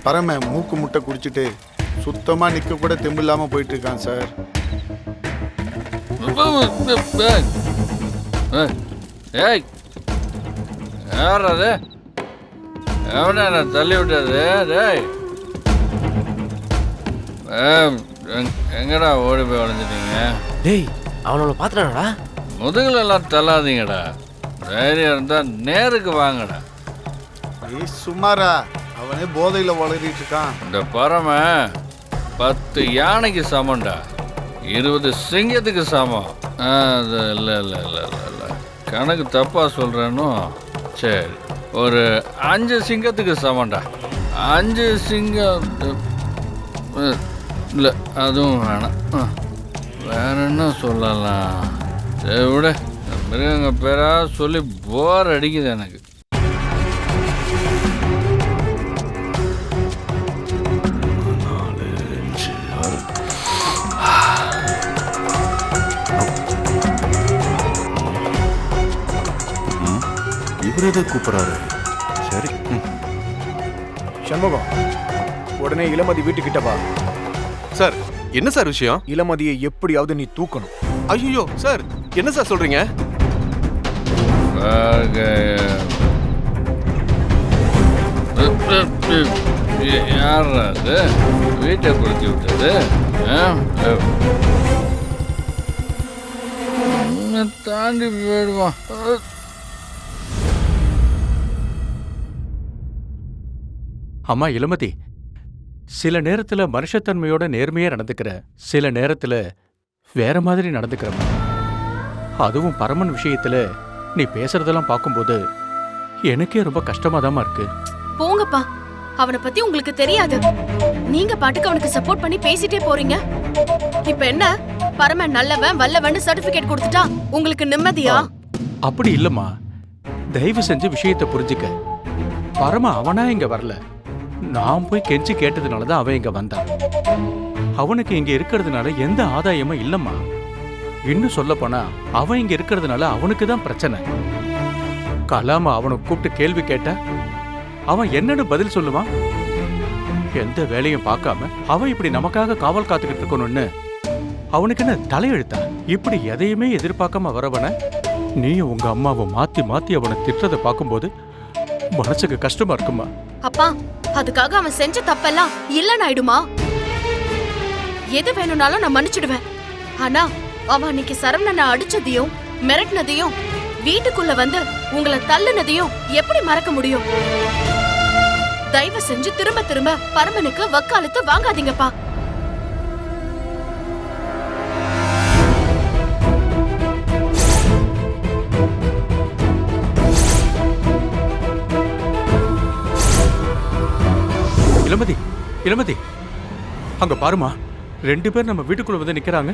பரம மூக்கு முட்டை குடிச்சிட்டு சுத்தமாக நிற்க கூட தெம்பு இல்லாமல் போயிட்டு இருக்கான் சார். ஏய் யார் அது? எவனா தள்ளி விட்டது? டேய் எங்கடா ஓடி போய் வளைஞ்சிட்டீங்க? டேய் அவனோட பாத்துறானடா. முதுகுல எல்லாம் தள்ளாதீங்கடா. தைரியம் இருந்தா நேருக்கு வாங்கடா. ஏய் சுமாரா, அவனே போதையில் வளரிட்டு இருக்கான். இந்த பரம 10 யானைக்கு சமம்டா, 20 சிங்கத்துக்கு சமம். அது இல்லை இல்லை இல்லை இல்லை இல்லை, கணக்கு தப்பாக சொல்கிறேன்னு. சரி, ஒரு 5 சிங்கத்துக்கு சமம்டா. 5 சிங்கம் இல்லை, அதுவும் வேணாம். வேற என்ன சொல்லலாம்? சரி விட, மிருகங்க பேரா சொல்லி போர் அடிக்குது எனக்கு. இவரதை கூப்பிட்றாரு. சரி. சண்முகம், உடனே இளமதி வீட்டுக்கிட்ட வா. சார், என்ன சார் விஷயம்? இளமதியை எப்படியாவது நீ தூக்கணும். ஐயோ சார், என்ன சார் சொல்றீங்க? யார் அது வீட்டை கொடுத்து விட்டது? தாண்டி போயிடுவான். அம்மா இளமதி, சில நேரத்துல மனுஷத்தன்மையோட நேர்மையா நடந்துக்கிற, சில நேரத்துல வேற மாதிரி நடந்துக்கிற. அதுவும் பரமன் விஷயத்துல நீ பேசுறதெல்லாம் பார்க்கும்போது எனக்கே ரொம்ப கஷ்டமாதாம்மா இருக்கு. போங்கப்பா, அவனை பத்தி உங்களுக்கு தெரியாது. நீங்க பாட்டுக்கு அவனுக்கு சப்போர்ட் பண்ணி பேசிட்டே போறீங்க. இப்ப என்ன, பரமன் நல்லவன் வல்லவன் சர்டிபிகேட் கொடுத்துட்டா உங்களுக்கு நிம்மதியா? அப்படி இல்லம்மா, தயவு செஞ்சு விஷயத்தை புரிஞ்சுக்க. பரம அவனா இங்க வரல, நான் போய் கெஞ்சி கேட்டதுனாலதான் அவன் இங்க வந்தான். அவனுக்கு இங்க இருக்கிறதுனால எந்த ஆதாயமும் இல்லம்மா. இன்னும் சொல்ல போனா அவன் இங்க இருக்கிறதுனால அவனுக்கு தான் பிரச்சனை. கலாம அவனை கூப்பிட்டு கேள்வி கேட்டா அவன் என்னன்னு பதில் சொல்லுவான்? எந்த வேலையும் பார்க்காம அவன் இப்படி நமக்காக காவல் காத்துக்கிட்டு இருக்கணும்னு அவனுக்கு என்ன தலையெழுத்தா? இப்படி எதையுமே எதிர்பார்க்காம வரவன நீயும் உங்க அம்மாவை மாத்தி மாத்தி அவனை திட்டுறதை பார்க்கும்போது மனசுக்கு கஷ்டமா இருக்குமா? அப்பா, அதுக்காக அவன் செஞ்ச தப்பெல்லாம் இல்லன்னு ஆயிடுமா? எது வேணும்னாலும் நான் மன்னிச்சிடுவேன். ஆனா அவன் அன்னைக்கு சரவணனை அடிச்சதையும் மிரட்டினதையும் வீட்டுக்குள்ள வந்து உங்களை தள்ளுனதையும் எப்படி மறக்க முடியும்? தயவு செஞ்சு திரும்ப திரும்ப பரமனுக்கு வக்காலத்து வாங்காதீங்கப்பா. இளமதி, இளமதி, அங்க பாருமா, 2 பேர் நம்ம வீட்டுக்குள்ள வந்து நிக்கிறாங்க.